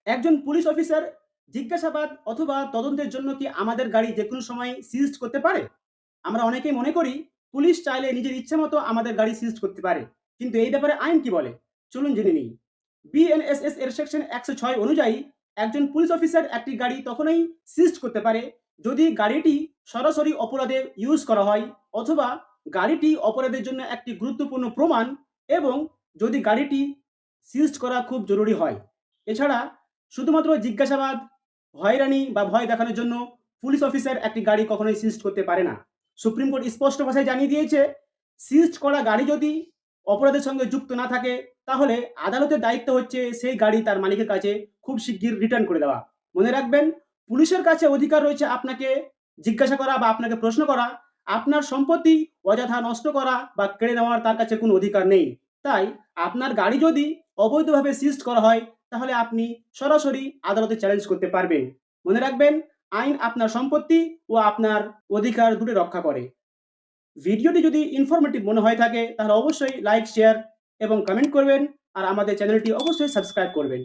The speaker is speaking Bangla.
একজন পুলিশ অফিসার জিজ্ঞাসাবাদ অথবা তদন্তের জন্য কি আমাদের গাড়ি যেকোনো সময় সিজড করতে পারে? আমরা অনেকেই মনে করি পুলিশ চাইলে নিজের ইচ্ছামতো আমাদের গাড়ি সিজড করতে পারে। কিন্তু এই ব্যাপারে আইন কি বলে? চলুন জেনে নিই। বিএনএসএস এর সেকশন ১০৬ অনুযায়ী একজন পুলিশ অফিসার একটি গাড়ি তখনই সিজড করতে পারে যদি গাড়িটি সরাসরি অপরাধে ইউজ করা হয় অথবা গাড়িটি অপরাধের জন্য একটি গুরুত্বপূর্ণ প্রমাণ এবং যদি গাড়িটি সিজড করা খুব জরুরি হয়। এছাড়া শুধুমাত্র জিজ্ঞাসাবাদ, হয়রানি বা ভয় দেখানোর জন্য পুলিশ অফিসার একটি গাড়ি কখনোই সিজড করতে পারে না। সুপ্রিম কোর্ট স্পষ্ট ভাষায় জানিয়ে দিয়েছে, সিজড করা গাড়ি যদি অপরাধের সঙ্গে যুক্ত না থাকে, তাহলে আদালতের দায়িত্ব হচ্ছে সেই গাড়ি তার মালিকের কাছে খুব শিগগির রিটার্ন করে দেওয়া। মনে রাখবেন, পুলিশের কাছে অধিকার রয়েছে আপনাকে জিজ্ঞাসা করা বা আপনাকে প্রশ্ন করা। আপনার সম্পত্তি অযথা নষ্ট করা বা কেড়ে নেওয়ার তার কাছে কোনো অধিকার নেই। তাই আপনার গাড়ি যদি অবৈধভাবে সিজড করা হয়, তাহলে আপনি সরাসরি আদালতে চ্যালেঞ্জ করতে পারবেন। মনে রাখবেন, আইন আপনার সম্পত্তি ও আপনার অধিকার দুটোই রক্ষা করে। ভিডিওটি যদি ইনফরমেটিভ মনে হয়ে থাকে তাহলে অবশ্যই লাইক, শেয়ার এবং কমেন্ট করবেন আর আমাদের চ্যানেলটি অবশ্যই সাবস্ক্রাইব করবেন।